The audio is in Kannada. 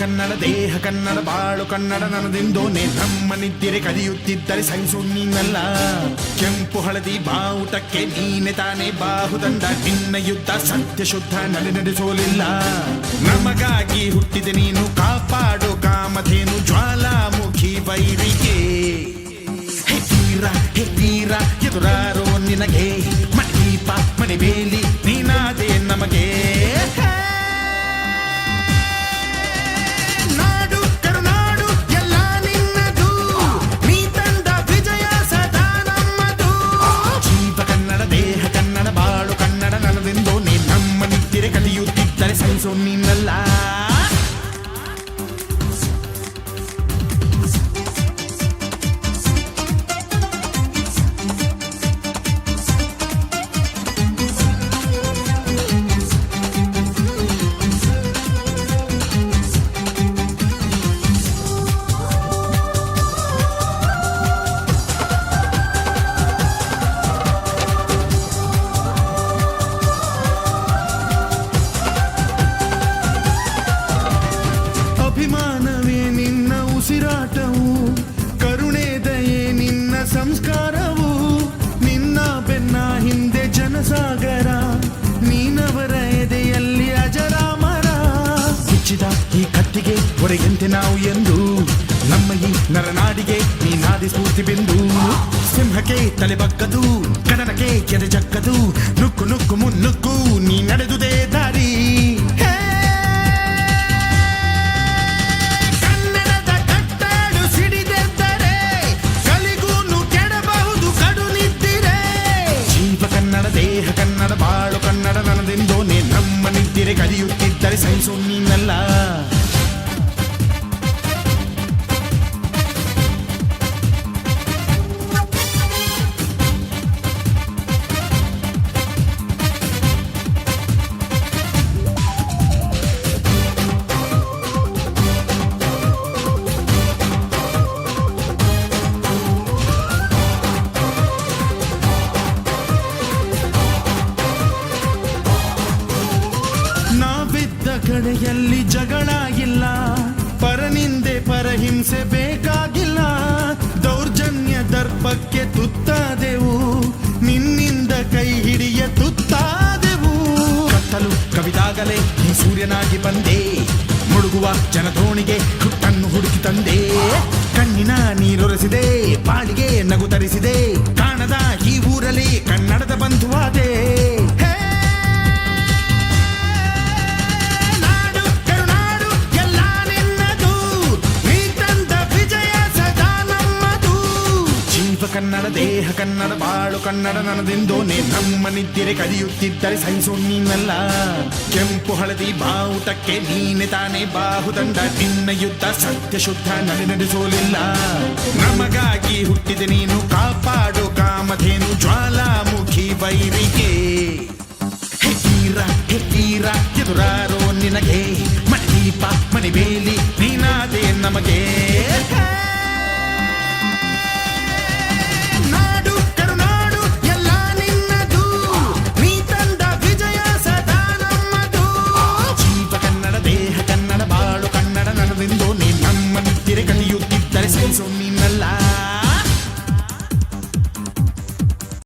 ಕನ್ನಡ ದೇಹ ಕನ್ನಡ ಬಾಳು ಕನ್ನಡ ನನ್ನದೆಂದೋನೆ ನಮ್ಮ ನಿದ್ದಿರೆ ಕದಿಯುತ್ತಿದ್ದರೆ ಸಹಿಸು ನೀನಲ್ಲ. ಕೆಂಪು ಹಳದಿ ಬಾವುಟಕ್ಕೆ ನೀನೆ ತಾನೇ ಬಾಹುದಂಡ, ನಿನ್ನ ಯುದ್ಧ ಸತ್ಯ ಶುದ್ಧ ನಡೆಸೋಲಿಲ್ಲ. ನಮಗಾಗಿ ಹುಟ್ಟಿದೆ ನೀನು ಕಾಪಾಡು ಕಾಮಧೇನು ಜ್ವಾಲಾಮುಖಿ ವೈರಿಗೆ. ಹೇ ತೀರ ಎದುರಾರೋ ನಿನಗೆ ಮಣಿದೀಪ ಮಣಿಬೇಲಿ ನೀನಾದೆ ನಮಗೆ. ನಾಡು ಕರುನಾಡು ಎಲ್ಲ ನಿನ್ನದು, ನೀ ತಂದ ವಿಜಯ ಸದಾ ನಮ್ಮದು. ಜೀವ ಕನ್ನಡ ದೇಹ ಕನ್ನಡ ಬಾಳು ಕನ್ನಡ ನನ್ನದೆಂದೋ ನೀ ನಮ್ಮ ನಿದ್ದಿರೆ ಕಲಿಯುತ್ತಿದ್ದರೆ ಸಹಿಸೋ ನೀನಲ್ಲ. ಅಭಿಮಾನವೇ ನಿನ್ನ ಉಸಿರಾಟವು, ಕರುಣೆ ದಯೆ ನಿನ್ನ ಸಂಸ್ಕಾರವು. ನಿನ್ನ ಬೆನ್ನ ಹಿಂದೆ ಜನಸಾಗರ, ನೀನವರ ಎದೆಯಲ್ಲಿ ಅಜರಾಮರ. ಮುಚ್ಚಿದ ಈ ಕತ್ತಿಗೆ ಹೊರಗೆಂತೆ ನಾವು ಎಂದು, ನಮ್ಮ ಈ ನರನಾಡಿಗೆ ನೀನಾದಿ ಸ್ಫೂರ್ತಿ ಬಿಂದು. ಸಿಂಹಕ್ಕೆ ತಲೆ ಬಗ್ಗದು, ಕಡನಕ್ಕೆ ಕೆರೆ ಜಕ್ಕದು, ನುಕ್ಕು ನುಕ್ಕು ಮುನ್ನುಕ್ಕು ನೀ ನಡೆದುದೇ ದಾರಿ. ದೇಹ ಕನ್ನಡ ಬಾಳು ಕನ್ನಡ ನನ್ನದೆಂದೋನೆ ನಮ್ಮ ನಿದ್ದಿರೆ ಕಲಿಯುತ್ತಿದ್ದರೆ ಸಹಿಸು ನೀನಲ್ಲ. ನಾವಿದ್ದ ಕಡೆಯಲ್ಲಿ ಜಗಳ ಇಲ್ಲ, ಪರನಿಂದೆ ಪರಹಿಂಸೆ ಬೇಕಾಗಿಲ್ಲ. ದೌರ್ಜನ್ಯ ದರ್ಪಕ್ಕೆ ತುತ್ತಾದೆವು, ನಿನ್ನಿಂದ ಕೈ ಹಿಡಿಯ ತುತ್ತಾದೆವು. ಕತ್ತಲು ಕವಿದಾಗಲೇ ಈ ಸೂರ್ಯನಾಗಿ ಬಂದೆ, ಮುಳುಗುವ ಜನದೋಣಿಗೆ ಹುಟ್ಟನ್ನು ಹುಡುಕಿ ತಂದೆ. ಕಣ್ಣಿನ ನೀರೊರೆಸಿದೆ, ಬಾಳಿಗೆ ನಗು ತರಿಸಿದೆ, ಕಾಣದ ಈ ಊರಲ್ಲಿ ಕನ್ನಡದ ಬಂಧುವಾದೆ. ಕನ್ನಡ ದೇಹ ಕನ್ನಡ ಬಾಳು ಕನ್ನಡ ನನ್ನದೆಂದೋನೆ ನಮ್ಮ ನಿದ್ದಿರೆ ಕಲಿಯುತ್ತಿದ್ದರೆ ಸಹಿಸೋ ನೀನಲ್ಲ. ಕೆಂಪು ಹಳದಿ ಬಾವುಟಕ್ಕೆ ನೀನೆ ತಾನೇ ಬಾಹುದಂಡ, ನಿನ್ನ ಯುದ್ಧ ಸತ್ಯ ಶುದ್ಧ ನಡೆಸೋಲಿಲ್ಲ. ನಮಗಾಗಿ ಹುಟ್ಟಿದೆ ನೀನು ಕಾಪಾಡು ಕಾಮಧೇನು ಜ್ವಾಲಾಮುಖಿ ವೈರಿಗೆ. ಹೇ ತೀರ ಎದುರಾರೋ ನಿನಗೆ ಮಣಿದೀಪ ಮಣಿಬೇಲಿ